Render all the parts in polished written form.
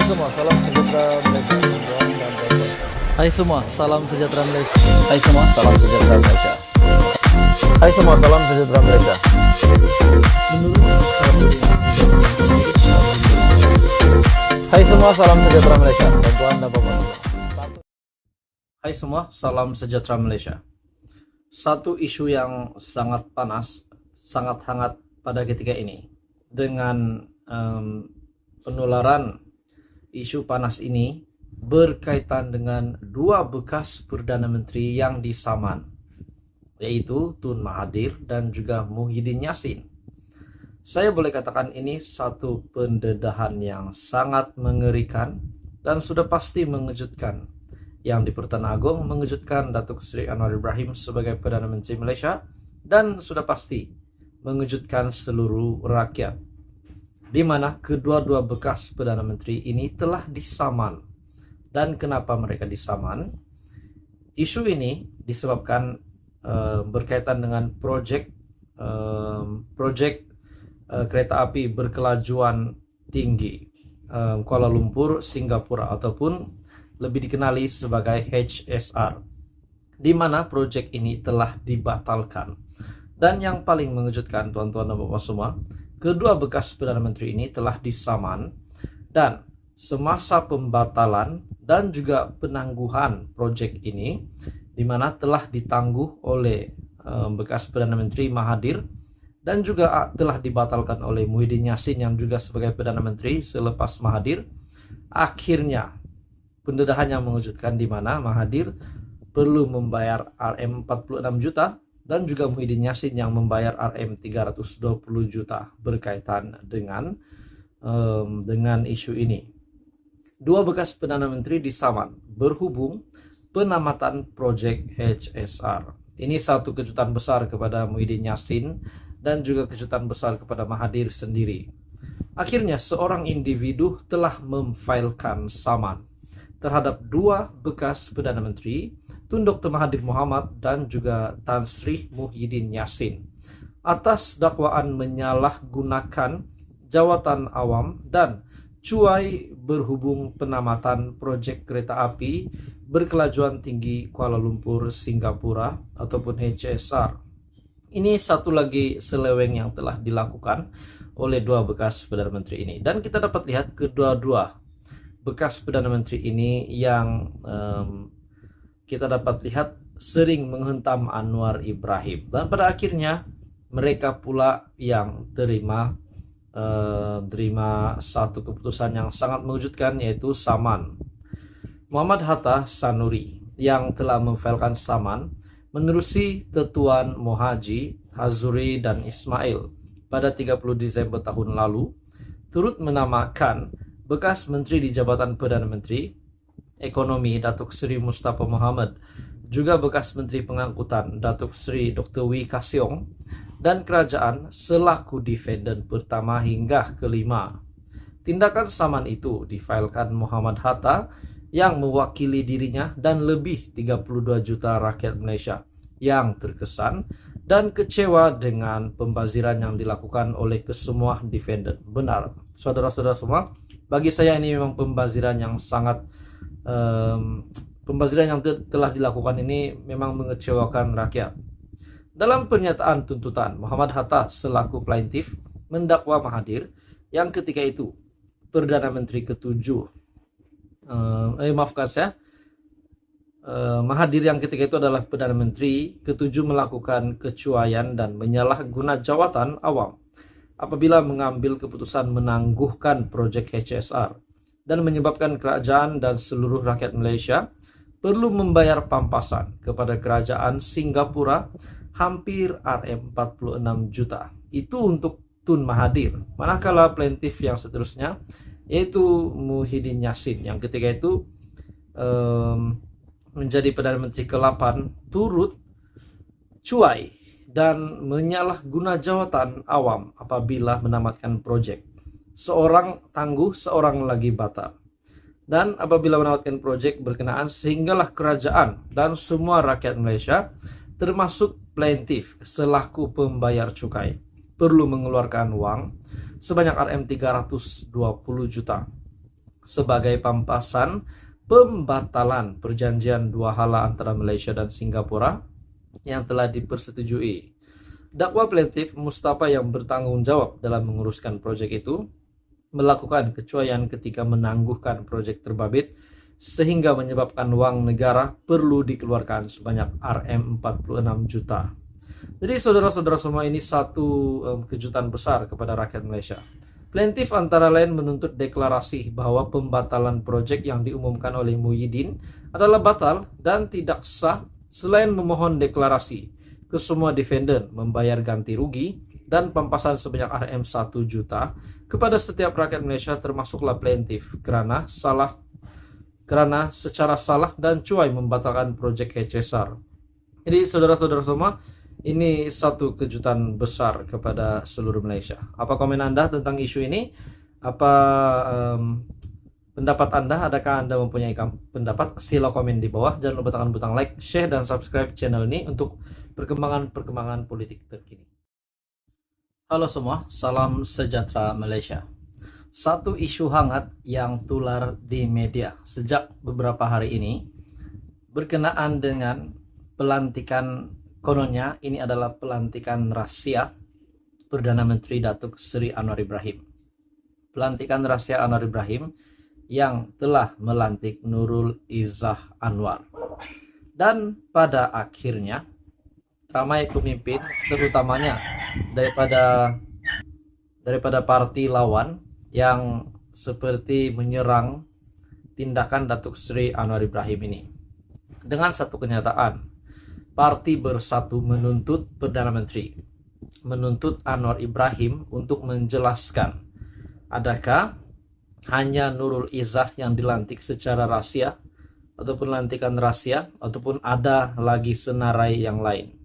semua, salam sejahtera Malaysia. Hai semua, salam sejahtera Malaysia. Hai semua, salam sejahtera Malaysia. Hai semua, salam sejahtera Malaysia. Hai semua, salam sejahtera Malaysia. Bantuan dan Bapak semua. Hai semua, salam sejahtera Malaysia. Satu isu yang sangat panas, sangat hangat pada ketika ini dengan penularan isu panas ini berkaitan dengan dua bekas Perdana Menteri yang disaman, yaitu Tun Mahathir dan juga Muhyiddin Yassin. Saya boleh katakan ini satu pendedahan yang sangat mengerikan dan sudah pasti mengejutkan. Yang di Pertuan Agong mengejutkan Datuk Seri Anwar Ibrahim sebagai Perdana Menteri Malaysia dan sudah pasti mengejutkan seluruh rakyat, di mana kedua-dua bekas Perdana Menteri ini telah disaman. Dan kenapa mereka disaman? Isu ini disebabkan berkaitan dengan proyek kereta api berkelajuan tinggi Kuala Lumpur Singapura, ataupun lebih dikenali sebagai HSR, di mana proyek ini telah dibatalkan. Dan yang paling mengejutkan, tuan-tuan dan bapak semua, kedua bekas Perdana Menteri ini telah disaman, dan semasa pembatalan dan juga penangguhan proyek ini, di mana telah ditangguh oleh bekas Perdana Menteri Mahathir dan juga telah dibatalkan oleh Muhyiddin Yassin yang juga sebagai Perdana Menteri selepas Mahathir. Akhirnya pendedahan yang mengejutkan, di mana Mahathir perlu membayar RM46 juta dan juga Muhyiddin Yassin yang membayar RM320 juta berkaitan dengan isu ini. Dua bekas Perdana Menteri disaman berhubung penamatan proyek HSR. Ini satu kejutan besar kepada Muhyiddin Yassin dan juga kejutan besar kepada Mahathir sendiri. Akhirnya seorang individu telah memfailkan saman terhadap dua bekas Perdana Menteri, Tun Dr. Mahathir Mohamad dan juga Tan Sri Muhyiddin Yassin, atas dakwaan menyalahgunakan jawatan awam dan cuai berhubung penamatan proyek kereta api berkelajuan tinggi Kuala Lumpur Singapura ataupun HSR. Ini satu lagi seleweng yang telah dilakukan oleh dua bekas Perdana Menteri ini. Dan kita dapat lihat kedua-dua bekas Perdana Menteri ini yang kita dapat lihat sering menghentam Anwar Ibrahim. Dan pada akhirnya mereka pula yang terima satu keputusan yang sangat mengejutkan, yaitu saman. Muhammad Hatta Sanuri yang telah memfailkan saman menerusi tetuan Mohaji, Hazuri dan Ismail pada 30 Desember tahun lalu, turut menamakan bekas Menteri di Jabatan Perdana Menteri Ekonomi Datuk Seri Mustafa Mohamed, juga bekas Menteri Pengangkutan Datuk Seri Dr. Wee Ka Siong, dan kerajaan selaku defendant pertama hingga kelima. Tindakan saman itu difailkan Muhammad Hatta yang mewakili dirinya dan lebih 32 juta rakyat Malaysia yang terkesan dan kecewa dengan pembaziran yang dilakukan oleh kesemua defendant. Benar, saudara-saudara semua, bagi saya ini memang pembaziran yang sangat pembaziran yang telah dilakukan ini memang mengecewakan rakyat. Dalam pernyataan tuntutan, Muhammad Hatta selaku plaintiff mendakwa Mahathir yang ketika itu Perdana Menteri ketujuh Mahathir yang ketika itu adalah Perdana Menteri ketujuh melakukan kecuaian dan menyalahguna jawatan awam apabila mengambil keputusan menangguhkan proyek HSR dan menyebabkan kerajaan dan seluruh rakyat Malaysia perlu membayar pampasan kepada kerajaan Singapura hampir RM46 juta. Itu untuk Tun Mahathir. Manakala plaintiff yang seterusnya, yaitu Muhyiddin Yassin yang ketika itu menjadi Perdana Menteri ke-8, turut cuai dan menyalahguna jawatan awam apabila menamatkan proyek. Seorang tangguh, seorang lagi batal. Dan apabila menamatkan proyek berkenaan, sehinggalah kerajaan dan semua rakyat Malaysia, termasuk plaintiff selaku pembayar cukai, perlu mengeluarkan uang sebanyak RM320 juta sebagai pampasan pembatalan perjanjian dua hala antara Malaysia dan Singapura yang telah dipersetujui. Dakwa plaintiff Mustafa yang bertanggung jawab dalam menguruskan proyek itu melakukan kecuaian ketika menangguhkan proyek terbabit sehingga menyebabkan wang negara perlu dikeluarkan sebanyak Rm46 juta. Jadi saudara-saudara semua, ini satu kejutan besar kepada rakyat Malaysia. Plaintiff antara lain menuntut deklarasi bahwa pembatalan proyek yang diumumkan oleh Muhyiddin adalah batal dan tidak sah, selain memohon deklarasi ke semua defendant membayar ganti rugi dan pampasan sebanyak Rm1 juta kepada setiap rakyat Malaysia termasuklah plaintiff karena secara salah dan cuai membatalkan proyek HSR. Jadi saudara-saudara semua, ini satu kejutan besar kepada seluruh Malaysia. Apa komen Anda tentang isu ini? Apa pendapat Anda? Adakah Anda mempunyai pendapat? Sila komen di bawah. Jangan lupa tekan butang like, share, dan subscribe channel ini untuk perkembangan politik terkini. Halo semua, salam sejahtera Malaysia. Satu isu hangat yang tular di media sejak beberapa hari ini berkenaan dengan pelantikan, kononnya ini adalah pelantikan rahasia Perdana Menteri Datuk Seri Anwar Ibrahim. Pelantikan rahasia Anwar Ibrahim yang telah melantik Nurul Izzah Anwar. Dan pada akhirnya ramai pemimpin, terutamanya daripada parti lawan yang seperti menyerang tindakan Datuk Seri Anwar Ibrahim ini. Dengan satu kenyataan, Parti Bersatu menuntut Perdana Menteri, menuntut Anwar Ibrahim untuk menjelaskan adakah hanya Nurul Izzah yang dilantik secara rahasia ataupun lantikan rahasia ataupun ada lagi senarai yang lain.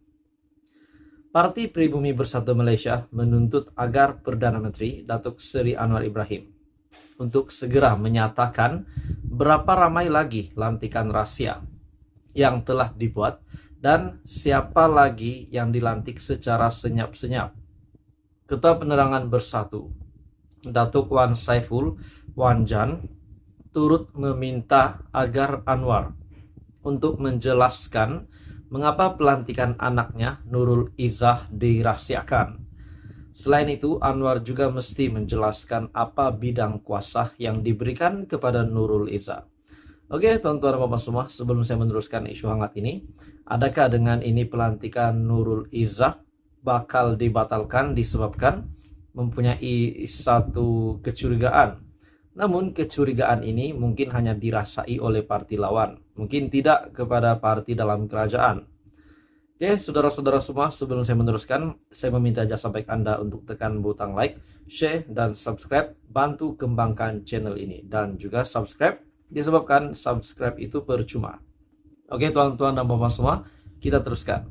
Parti Pribumi Bersatu Malaysia menuntut agar Perdana Menteri Datuk Seri Anwar Ibrahim untuk segera menyatakan berapa ramai lagi lantikan rahasia yang telah dibuat dan siapa lagi yang dilantik secara senyap-senyap. Ketua Penerangan Bersatu Datuk Wan Saiful Wan Jan turut meminta agar Anwar untuk menjelaskan mengapa pelantikan anaknya Nurul Izzah dirahasiakan. Selain itu, Anwar juga mesti menjelaskan apa bidang kuasa yang diberikan kepada Nurul Izzah. Oke, tuan-tuan dan bapak semua, sebelum saya meneruskan isu hangat ini, adakah dengan ini pelantikan Nurul Izzah bakal dibatalkan disebabkan mempunyai satu kecurigaan? Namun kecurigaan ini mungkin hanya dirasai oleh parti lawan, mungkin tidak kepada parti dalam kerajaan. Oke, saudara-saudara semua, sebelum saya meneruskan, saya meminta jasa baik Anda untuk tekan butang like, share, dan subscribe, bantu kembangkan channel ini. Dan juga subscribe, disebabkan subscribe itu percuma. Oke, tuan-tuan dan bapak semua, kita teruskan.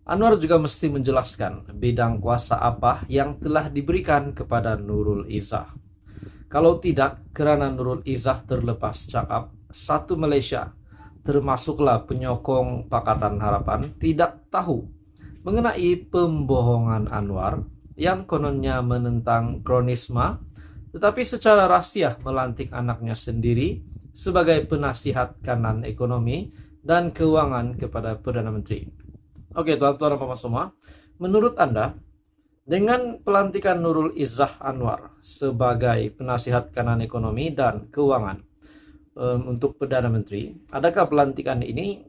Anwar juga mesti menjelaskan bidang kuasa apa yang telah diberikan kepada Nurul Izzah. Kalau tidak, kerana Nurul Izzah terlepas cakap, satu Malaysia, termasuklah penyokong Pakatan Harapan, tidak tahu mengenai pembohongan Anwar yang kononnya menentang kronisma, tetapi secara rahasia melantik anaknya sendiri sebagai penasihat kanan ekonomi dan keuangan kepada Perdana Menteri. Oke, tuan-tuan dan bapak semua, menurut Anda, dengan pelantikan Nurul Izzah Anwar sebagai penasihat kanan ekonomi dan keuangan untuk Perdana Menteri, adakah pelantikan ini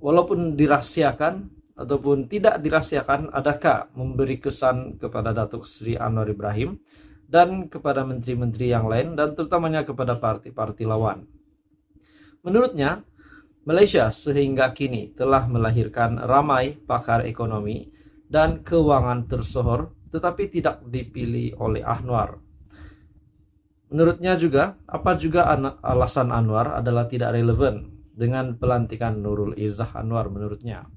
walaupun dirahasiakan ataupun tidak dirahasiakan, adakah memberi kesan kepada Datuk Seri Anwar Ibrahim dan kepada menteri-menteri yang lain dan terutamanya kepada parti-parti lawan? Menurutnya, Malaysia sehingga kini telah melahirkan ramai pakar ekonomi dan keuangan tersohor tetapi tidak dipilih oleh Anwar. Menurutnya juga, apa juga alasan Anwar adalah tidak relevan dengan pelantikan Nurul Izzah Anwar menurutnya.